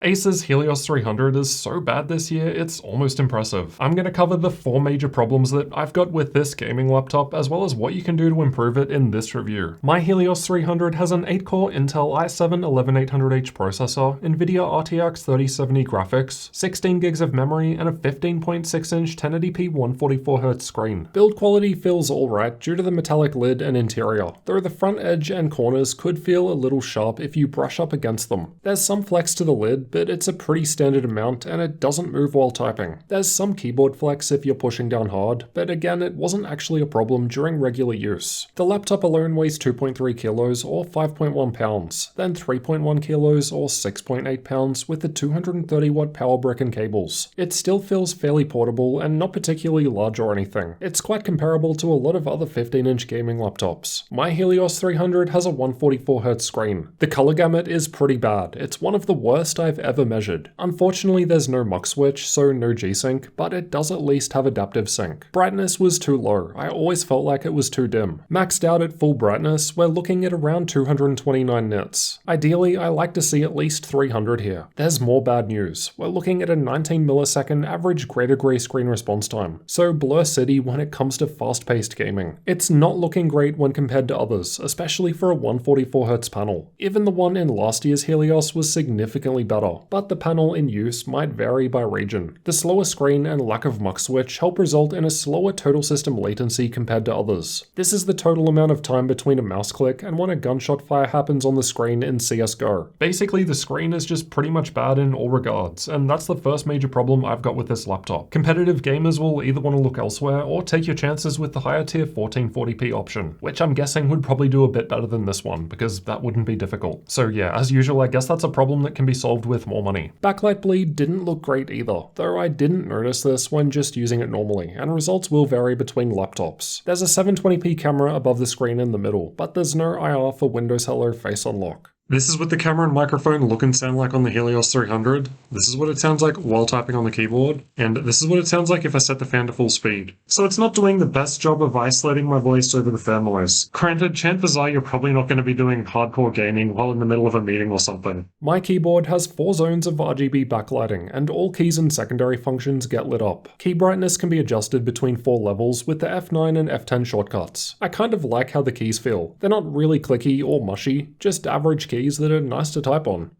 Acer's Helios 300 is so bad this year, it's almost impressive. I'm going to cover the 4 major problems that I've got with this gaming laptop, as well as what you can do to improve it in this review. My Helios 300 has an 8-core Intel i7-11800H processor, NVIDIA RTX 3070 graphics, 16 gigs of memory, and a 15.6-inch 1080p 144Hz screen. Build quality feels alright due to the metallic lid and interior, though the front edge and corners could feel a little sharp if you brush up against them. There's some flex to the lid, but it's a pretty standard amount and it doesn't move while typing. There's some keyboard flex if you're pushing down hard, but again it wasn't actually a problem during regular use. The laptop alone weighs 2.3 kilos or 5.1 pounds, then 3.1 kilos or 6.8 pounds with the 230 watt power brick and cables. It still feels fairly portable and not particularly large or anything. It's quite comparable to a lot of other 15-inch gaming laptops. My Helios 300 has a 144Hz screen. The color gamut is pretty bad. It's one of the worst I've ever measured. Unfortunately, there's no mux switch, so no G-Sync, but it does at least have adaptive sync. Brightness was too low. I always felt like it was too dim. Maxed out at full brightness, we're looking at around 229 nits. Ideally, I like to see at least 300 here. There's more bad news. We're looking at a 19 millisecond average greater gray screen response time, so blur city when it comes to fast-paced gaming. It's not looking great when compared to others, especially for a 144Hz panel. Even the one in last year's Helios was significantly better, but the panel in use might vary by region. The slower screen and lack of mux switch help result in a slower total system latency compared to others. This is the total amount of time between a mouse click and when a gunshot fire happens on the screen in CSGO. Basically, the screen is just pretty much bad in all regards, and that's the first major problem I've got with this laptop. Competitive gamers will either want to look elsewhere or take your chances with the higher tier 1440p option, which I'm guessing would probably do a bit better than this one, because that wouldn't be difficult. So yeah, as usual, I guess that's a problem that can be solved with more money. Backlight bleed didn't look great either, though I didn't notice this when just using it normally, and results will vary between laptops. There's a 720p camera above the screen in the middle, but there's no IR for Windows Hello Face Unlock. This is what the camera and microphone look and sound like on the Helios 300. This is what it sounds like while typing on the keyboard. And this is what it sounds like if I set the fan to full speed. So it's not doing the best job of isolating my voice over the fan noise. Granted, chances are you're probably not going to be doing hardcore gaming while in the middle of a meeting or something. My keyboard has 4 zones of RGB backlighting, and all keys and secondary functions get lit up. Key brightness can be adjusted between 4 levels with the F9 and F10 shortcuts. I kind of like how the keys feel. They're not really clicky or mushy, just average keys that are nice to type on.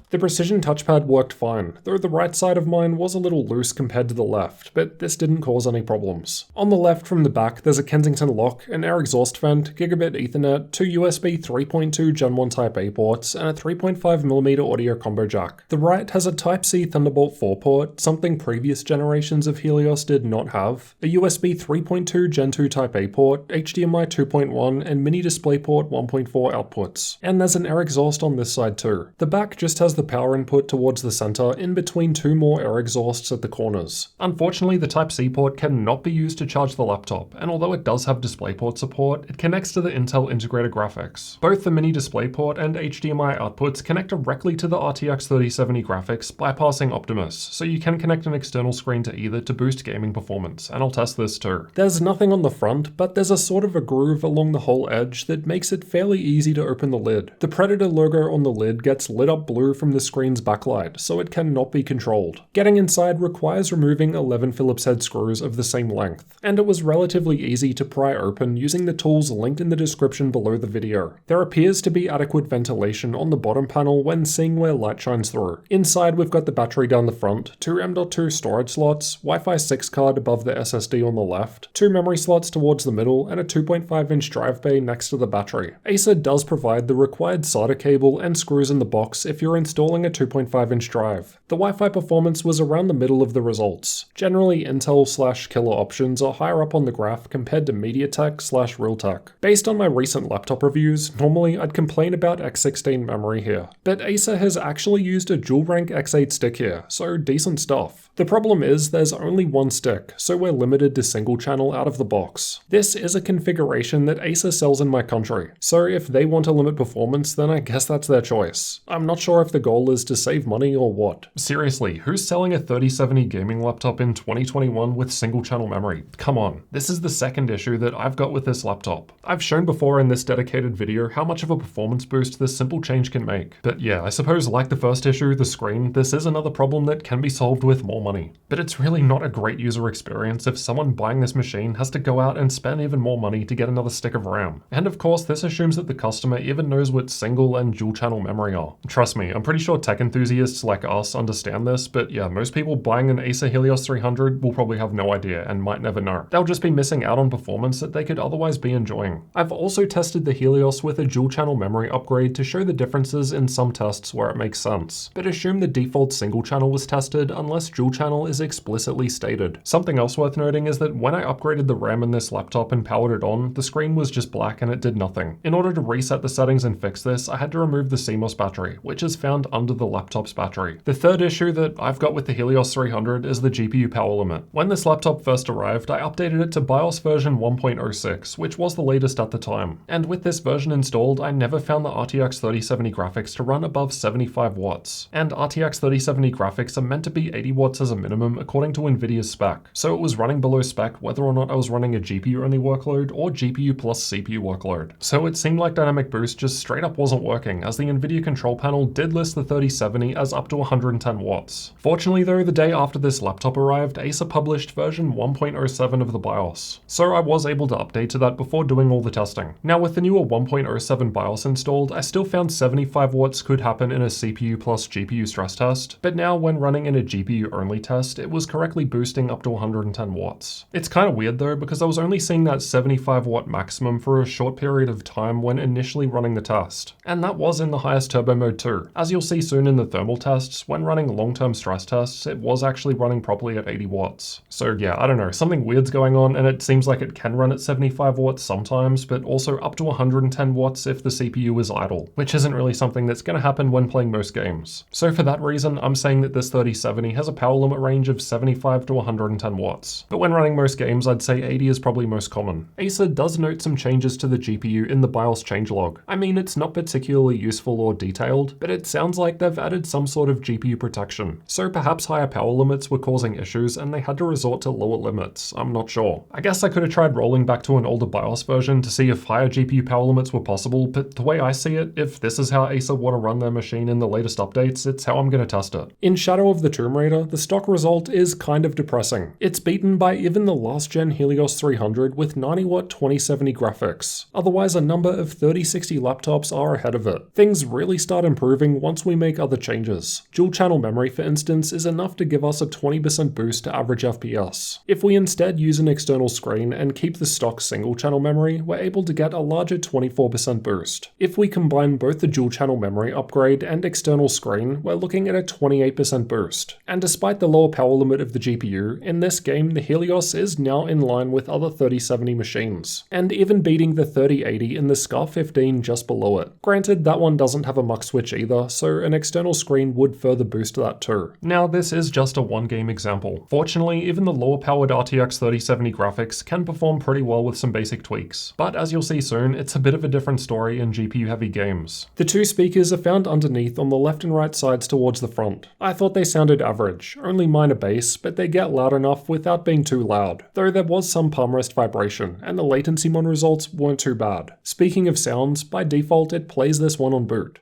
The precision touchpad worked fine, though the right side of mine was a little loose compared to the left, but this didn't cause any problems. On the left from the back, there's a Kensington lock, an air exhaust vent, gigabit Ethernet, 2 USB 3.2 Gen 1 Type A ports, and a 3.5mm audio combo jack. The right has a Type-C Thunderbolt 4 port, something previous generations of Helios did not have, a USB 3.2 Gen 2 Type A port, HDMI 2.1, and mini DisplayPort 1.4 outputs. And there's an air exhaust on this side too. The back just has the power input towards the center in between 2 more air exhausts at the corners. Unfortunately, the Type-C port cannot be used to charge the laptop, and although it does have DisplayPort support, it connects to the Intel integrated graphics. Both the mini DisplayPort and HDMI outputs connect directly to the RTX 3070 graphics, bypassing Optimus, so you can connect an external screen to either to boost gaming performance, and I'll test this too. There's nothing on the front, but there's a sort of a groove along the whole edge that makes it fairly easy to open the lid. The Predator logo on the lid gets lit up blue from the screen's backlight, so it cannot be controlled. Getting inside requires removing 11 Phillips head screws of the same length, and it was relatively easy to pry open using the tools linked in the description below the video. There appears to be adequate ventilation on the bottom panel when seeing where light shines through. Inside we've got the battery down the front, 2 M.2 storage slots, Wi-Fi 6 card above the SSD on the left, 2 memory slots towards the middle, and a 2.5-inch drive bay next to the battery. Acer does provide the required SATA cable and screws in the box if you're installing a 2.5-inch drive. The Wi-Fi performance was around the middle of the results. Generally, Intel/Killer options are higher up on the graph compared to MediaTek/Realtek. Based on my recent laptop reviews, normally I'd complain about X16 memory here, but Acer has actually used a dual-rank X8 stick here, so decent stuff. The problem is there's only one stick, so we're limited to single channel out of the box. This is a configuration that Acer sells in my country, so if they want to limit performance, then I guess that's their choice. I'm not sure if the goal is to save money or what. Seriously, who's selling a 3070 gaming laptop in 2021 with single channel memory? Come on. This is the second issue that I've got with this laptop. I've shown before in this dedicated video how much of a performance boost this simple change can make. But yeah, I suppose like the first issue, the screen, this is another problem that can be solved with more money. But it's really not a great user experience if someone buying this machine has to go out and spend even more money to get another stick of RAM. And of course, this assumes that the customer even knows what single and dual channel memory are. Trust me, I'm pretty sure tech enthusiasts like us understand this, but yeah, most people buying an Acer Helios 300 will probably have no idea and might never know. They'll just be missing out on performance that they could otherwise be enjoying. I've also tested the Helios with a dual channel memory upgrade to show the differences in some tests where it makes sense, but assume the default single channel was tested unless dual channel is explicitly stated. Something else worth noting is that when I upgraded the RAM in this laptop and powered it on, the screen was just black and it did nothing. In order to reset the settings and fix this, I had to remove the CMOS battery, which is found under the laptop's battery. The third issue that I've got with the Helios 300 is the GPU power limit. When this laptop first arrived, I updated it to BIOS version 1.06, which was the latest at the time. And with this version installed, I never found the RTX 3070 graphics to run above 75 watts. And RTX 3070 graphics are meant to be 80 watts as a minimum according to Nvidia's spec. So it was running below spec whether or not I was running a GPU-only workload or GPU plus CPU workload. So it seemed like Dynamic Boost just straight up wasn't working, as the Nvidia control panel did list the 3070 as up to 110 watts. Fortunately though, the day after this laptop arrived, Acer published version 1.07 of the BIOS. So I was able to update to that before doing all the testing. Now with the newer 1.07 BIOS installed, I still found 75 watts could happen in a CPU plus GPU stress test, but now when running in a GPU only test, it was correctly boosting up to 110 watts. It's kind of weird though, because I was only seeing that 75 watt maximum for a short period of time when initially running the test. And that was in the highest turbo mode too. As you'll see soon in the thermal tests, when running long-term stress tests, it was actually running properly at 80 watts. So yeah, I don't know, something weird's going on, and it seems like it can run at 75 watts sometimes, but also up to 110 watts if the CPU is idle, which isn't really something that's going to happen when playing most games. So for that reason, I'm saying that this 3070 has a power limit range of 75 to 110 watts. But when running most games, I'd say 80 is probably most common. Acer does note some changes to the GPU in the BIOS changelog. I mean, it's not particularly useful or detailed, but it sounds like they've added some sort of GPU protection. So perhaps higher power limits were causing issues and they had to resort to lower limits. I'm not sure. I guess I could have tried rolling back to an older BIOS version to see if higher GPU power limits were possible, but the way I see it, if this is how Acer want to run their machine in the latest updates, it's how I'm going to test it. In Shadow of the Tomb Raider, the stock result is kind of depressing. It's beaten by even the last gen Helios 300 with 90 watt 2070 graphics. Otherwise, a number of 3060 laptops are ahead of it. Things really start improving once we make other changes. Dual channel memory, for instance, is enough to give us a 20% boost to average FPS. If we instead use an external screen and keep the stock single channel memory, we're able to get a larger 24% boost. If we combine both the dual channel memory upgrade and external screen, we're looking at a 28% boost. And despite the lower power limit of the GPU, in this game the Helios is now in line with other 3070 machines, and even beating the 3080 in the SCAR 15 just below it. Granted, that one doesn't have a mux switch either, so an external screen would further boost that too. Now this is just a one game example. Fortunately, even the lower powered RTX 3070 graphics can perform pretty well with some basic tweaks, but as you'll see soon, it's a bit of a different story in GPU heavy games. The two speakers are found underneath on the left and right sides towards the front. I thought they sounded average, only minor bass, but they get loud enough without being too loud, though there was some palm rest vibration, and the latency mon results weren't too bad. Speaking of sounds, by default it plays this one on boot.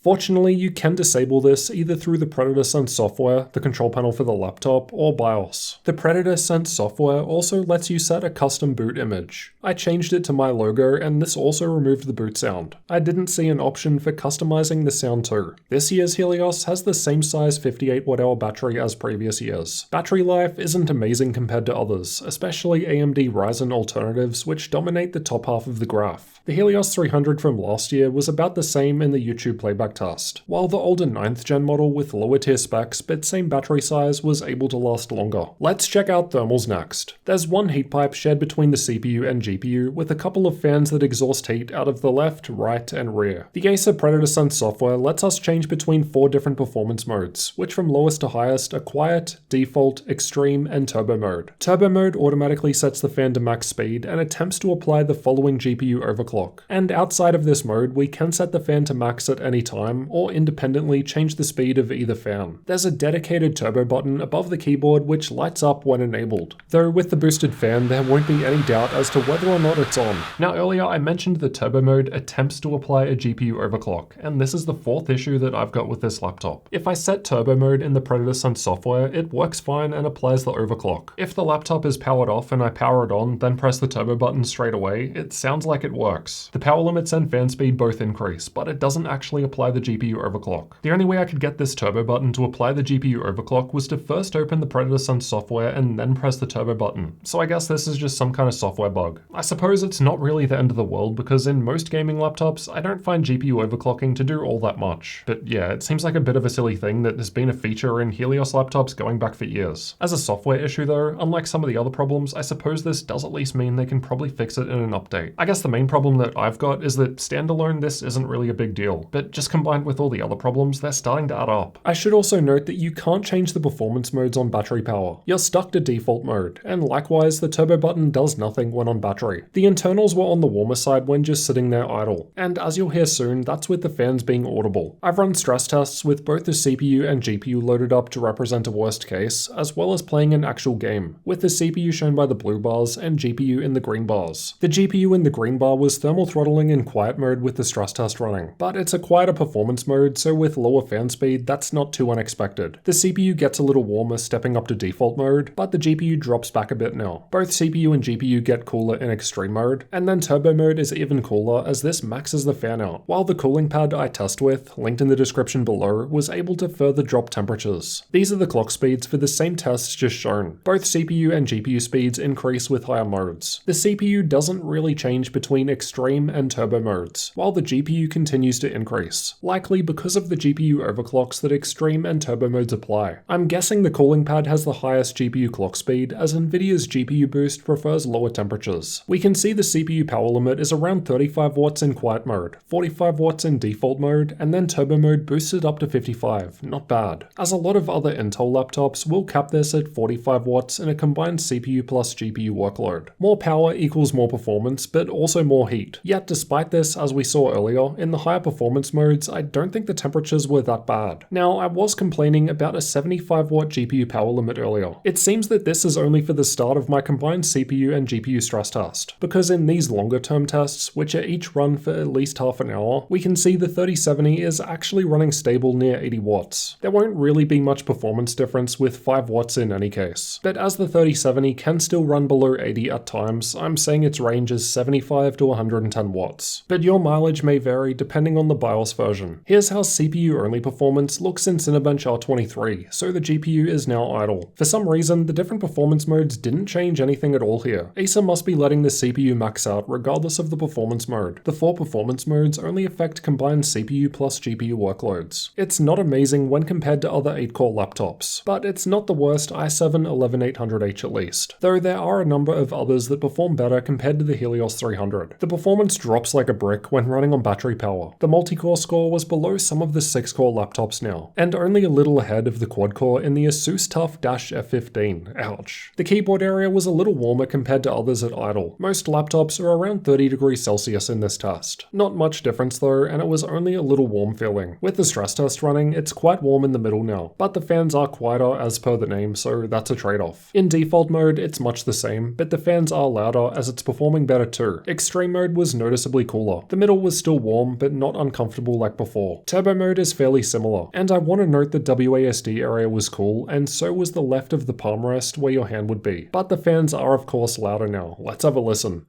Fortunately, you can disable this either through the Predator Sense software, the control panel for the laptop, or BIOS. The Predator Sense software also lets you set a custom boot image. I changed it to my logo, and this also removed the boot sound. I didn't see an option for customizing the sound too. This year's Helios has the same size 58 Wh battery as previous years. Battery life isn't amazing compared to others, especially AMD Ryzen alternatives which dominate the top half of the graph. The Helios 300 from last year was about the same in the YouTube playback test, while the older 9th gen model with lower tier specs but same battery size was able to last longer. Let's check out thermals next. There's one heat pipe shared between the CPU and GPU with a couple of fans that exhaust heat out of the left, right, and rear. The Acer Predator Sense software lets us change between 4 different performance modes, which from lowest to highest are quiet, default, extreme, and turbo mode. Turbo mode automatically sets the fan to max speed and attempts to apply the following GPU overclock. And outside of this mode, we can set the fan to max at any time, time or independently change the speed of either fan. There's a dedicated turbo button above the keyboard which lights up when enabled, though with the boosted fan there won't be any doubt as to whether or not it's on. Now earlier I mentioned the turbo mode attempts to apply a GPU overclock, and this is the fourth issue that I've got with this laptop. If I set turbo mode in the Predator Sun software, it works fine and applies the overclock. If the laptop is powered off and I power it on, then press the turbo button straight away, it sounds like it works. The power limits and fan speed both increase, but it doesn't actually apply the GPU overclock. The only way I could get this turbo button to apply the GPU overclock was to first open the Predator Sun software and then press the turbo button. So I guess this is just some kind of software bug. I suppose it's not really the end of the world because in most gaming laptops, I don't find GPU overclocking to do all that much. But yeah, it seems like a bit of a silly thing that has been a feature in Helios laptops going back for years. As a software issue though, unlike some of the other problems, I suppose this does at least mean they can probably fix it in an update. I guess the main problem that I've got is that standalone this isn't really a big deal, but just combined with all the other problems, they're starting to add up. I should also note that you can't change the performance modes on battery power. You're stuck to default mode, and likewise the turbo button does nothing when on battery. The internals were on the warmer side when just sitting there idle, and as you'll hear soon, that's with the fans being audible. I've run stress tests with both the CPU and GPU loaded up to represent a worst case, as well as playing an actual game, with the CPU shown by the blue bars and GPU in the green bars. The GPU in the green bar was thermal throttling in quiet mode with the stress test running, but it's a quieter performance mode, so with lower fan speed, that's not too unexpected. The CPU gets a little warmer stepping up to default mode, but the GPU drops back a bit now. Both CPU and GPU get cooler in extreme mode, and then turbo mode is even cooler as this maxes the fan out, while the cooling pad I test with, linked in the description below, was able to further drop temperatures. These are the clock speeds for the same tests just shown. Both CPU and GPU speeds increase with higher modes. The CPU doesn't really change between extreme and turbo modes, while the GPU continues to increase, likely because of the GPU overclocks that extreme and turbo modes apply. I'm guessing the cooling pad has the highest GPU clock speed as Nvidia's GPU boost prefers lower temperatures. We can see the CPU power limit is around 35 watts in quiet mode, 45 watts in default mode, and then turbo mode boosted up to 55, not bad. As a lot of other Intel laptops will cap this at 45 watts in a combined CPU plus GPU workload. More power equals more performance, but also more heat. Yet despite this, as we saw earlier, in the higher performance modes, I don't think the temperatures were that bad. Now, I was complaining about a 75 watt GPU power limit earlier. It seems that this is only for the start of my combined CPU and GPU stress test, because in these longer term tests, which are each run for at least half an hour, we can see the 3070 is actually running stable near 80 watts. There won't really be much performance difference with 5 watts in any case, but as the 3070 can still run below 80 at times, I'm saying its range is 75 to 110 watts. But your mileage may vary depending on the BIOS version. Here's how CPU only performance looks in Cinebench R23, so the GPU is now idle. For some reason, the different performance modes didn't change anything at all here. Acer must be letting the CPU max out regardless of the performance mode. The 4 performance modes only affect combined CPU plus GPU workloads. It's not amazing when compared to other 8-core laptops, but it's not the worst i7-11800H at least, though there are a number of others that perform better compared to the Helios 300. The performance drops like a brick when running on battery power. The multi-core score was below some of the 6-core laptops now, and only a little ahead of the quad-core in the Asus TUF-F15. Ouch. The keyboard area was a little warmer compared to others at idle. Most laptops are around 30 degrees Celsius in this test. Not much difference though, and it was only a little warm feeling. With the stress test running, it's quite warm in the middle now, but the fans are quieter as per the name, so that's a trade-off. In default mode, it's much the same, but the fans are louder as it's performing better too. Extreme mode was noticeably cooler. The middle was still warm, but not uncomfortable like before. Turbo mode is fairly similar, and I want to note the WASD area was cool, and so was the left of the palm rest where your hand would be. But the fans are of course louder now. Let's have a listen.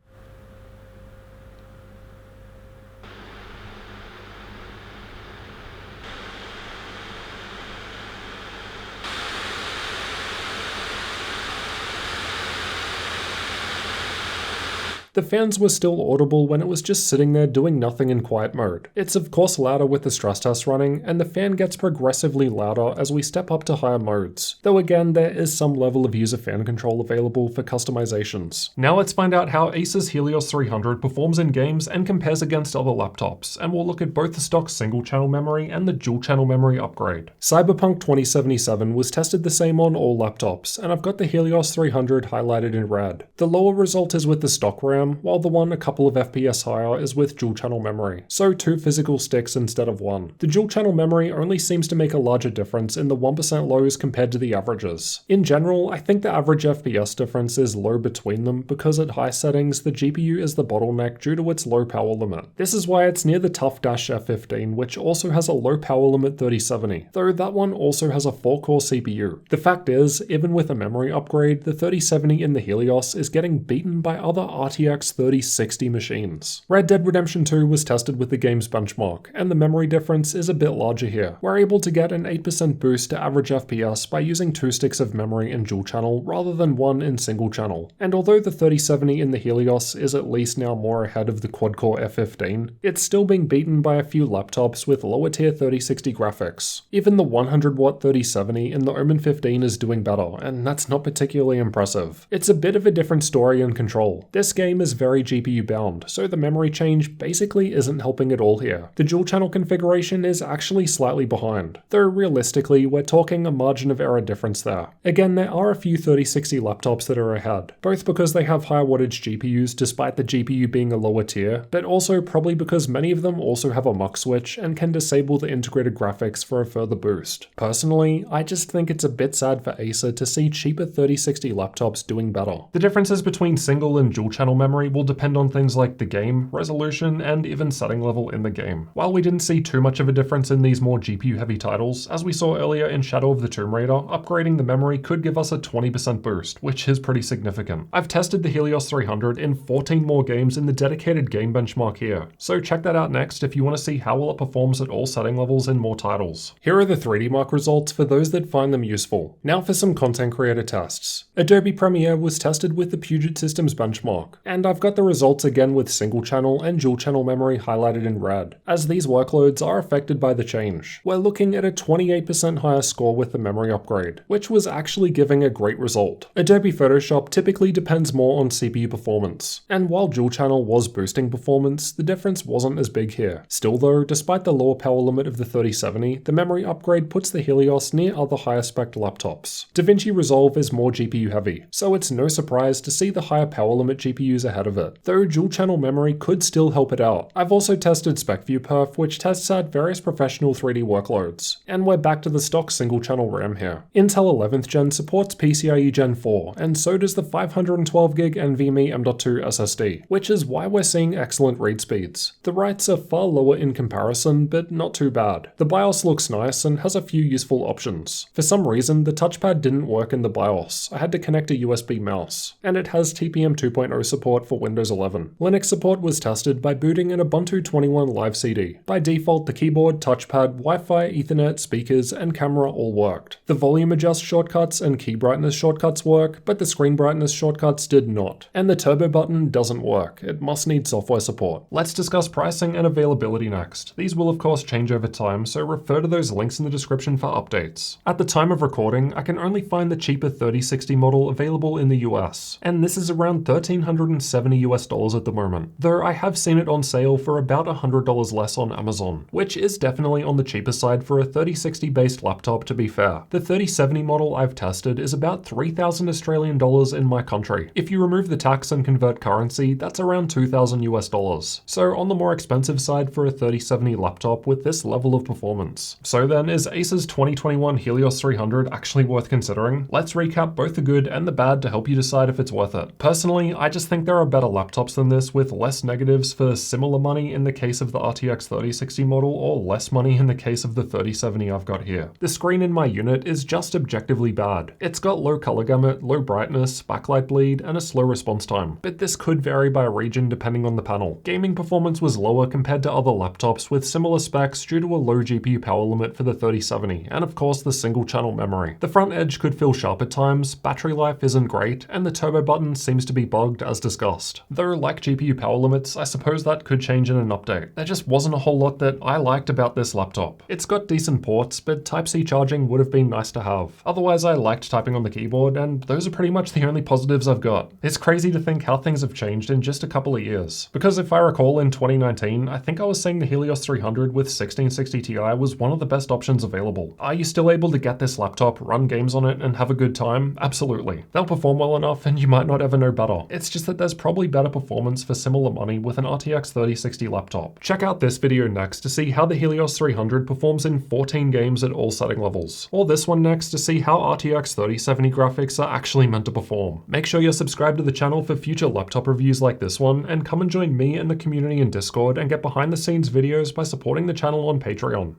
The fans were still audible when it was just sitting there doing nothing in quiet mode. It's of course louder with the stress test running, and the fan gets progressively louder as we step up to higher modes. Though again, there is some level of user fan control available for customizations. Now let's find out how Acer's Helios 300 performs in games and compares against other laptops, and we'll look at both the stock single channel memory and the dual channel memory upgrade. Cyberpunk 2077 was tested the same on all laptops, and I've got the Helios 300 highlighted in red. The lower result is with the stock RAM, RAM, while the one a couple of FPS higher is with dual channel memory, so 2 physical sticks instead of 1. The dual channel memory only seems to make a larger difference in the 1% lows compared to the averages. In general, I think the average FPS difference is low between them because at high settings the GPU is the bottleneck due to its low power limit. This is why it's near the TUF F15, which also has a low power limit 3070, though that one also has a 4-core CPU. The fact is, even with a memory upgrade, the 3070 in the Helios is getting beaten by other RTX 3060 machines. Red Dead Redemption 2 was tested with the game's benchmark, and the memory difference is a bit larger here. We're able to get an 8% boost to average FPS by using 2 sticks of memory in dual channel rather than 1 in single channel. And although the 3070 in the Helios is at least now more ahead of the quad-core F15, it's still being beaten by a few laptops with lower tier 3060 graphics. Even the 100-watt 3070 in the Omen 15 is doing better, and that's not particularly impressive. It's a bit of a different story and control. This game is very GPU bound, so the memory change basically isn't helping at all here. The dual channel configuration is actually slightly behind, though realistically we're talking a margin of error difference there. Again, there are a few 3060 laptops that are ahead, both because they have higher wattage GPUs despite the GPU being a lower tier, but also probably because many of them also have a mux switch and can disable the integrated graphics for a further boost. Personally, I just think it's a bit sad for Acer to see cheaper 3060 laptops doing better. The differences between single and dual channel memory will depend on things like the game, resolution, and even setting level in the game. While we didn't see too much of a difference in these more GPU heavy titles, as we saw earlier in Shadow of the Tomb Raider, upgrading the memory could give us a 20% boost, which is pretty significant. I've tested the Helios 300 in 14 more games in the dedicated game benchmark here, so check that out next if you want to see how well it performs at all setting levels in more titles. Here are the 3D Mark results for those that find them useful. Now for some content creator tests. Adobe Premiere was tested with the Puget Systems benchmark, and I've got the results again with single channel and dual channel memory highlighted in red, as these workloads are affected by the change. We're looking at a 28% higher score with the memory upgrade, which was actually giving a great result. Adobe Photoshop typically depends more on CPU performance, and while dual channel was boosting performance, the difference wasn't as big here. Still though, despite the lower power limit of the 3070, the memory upgrade puts the Helios near other higher spec laptops. DaVinci Resolve is more GPU heavy, so it's no surprise to see the higher power limit GPUs ahead of it, though dual channel memory could still help it out. I've also tested SpecView Perf, which tests out various professional 3D workloads, and we're back to the stock single channel RAM here. Intel 11th Gen supports PCIe Gen 4, and so does the 512GB NVMe M.2 SSD, which is why we're seeing excellent read speeds. The writes are far lower in comparison, but not too bad. The BIOS looks nice and has a few useful options. For some reason, the touchpad didn't work in the BIOS. I had to connect a USB mouse, and it has TPM 2.0 support for Windows 11. Linux support was tested by booting an Ubuntu 21 Live CD. By default, the keyboard, touchpad, Wi-Fi, Ethernet, speakers, and camera all worked. The volume adjust shortcuts and key brightness shortcuts work, but the screen brightness shortcuts did not. And the turbo button doesn't work. It must need software support. Let's discuss pricing and availability next. These will of course change over time, so refer to those links in the description for updates. At the time of recording, I can only find the cheaper 3060 model available in the US, and this is around $1,370 at the moment, though I have seen it on sale for about $100 less on Amazon, which is definitely on the cheaper side for a 3060 based laptop to be fair. The 3070 model I've tested is about 3,000 Australian dollars in my country. If you remove the tax and convert currency, that's around 2,000 US dollars. So on the more expensive side for a 3070 laptop with this level of performance. So then, is Acer's 2021 Helios 300 actually worth considering? Let's recap both the good and the bad to help you decide if it's worth it. Personally, I just think there are better laptops than this with less negatives for similar money in the case of the RTX 3060 model or less money in the case of the 3070 I've got here. The screen in my unit is just objectively bad. It's got low color gamut, low brightness, backlight bleed, and a slow response time, but this could vary by region depending on the panel. Gaming performance was lower compared to other laptops with similar specs due to a low GPU power limit for the 3070, and of course the single channel memory. The front edge could feel sharp at times, battery life isn't great, and the turbo button seems to be bugged as discussed. Though like GPU power limits, I suppose that could change in an update. There just wasn't a whole lot that I liked about this laptop. It's got decent ports, but Type-C charging would have been nice to have. Otherwise I liked typing on the keyboard, and those are pretty much the only positives I've got. It's crazy to think how things have changed in just a couple of years. Because if I recall in 2019, I think I was saying the Helios 300 with 1660 Ti was one of the best options available. Are you still able to get this laptop, run games on it, and have a good time? Absolutely. They'll perform well enough and you might not ever know better. It's just that there's probably better performance for similar money with an RTX 3060 laptop. Check out this video next to see how the Helios 300 performs in 14 games at all setting levels, or this one next to see how RTX 3070 graphics are actually meant to perform. Make sure you're subscribed to the channel for future laptop reviews like this one, and come and join me and the community in Discord and get behind the scenes videos by supporting the channel on Patreon.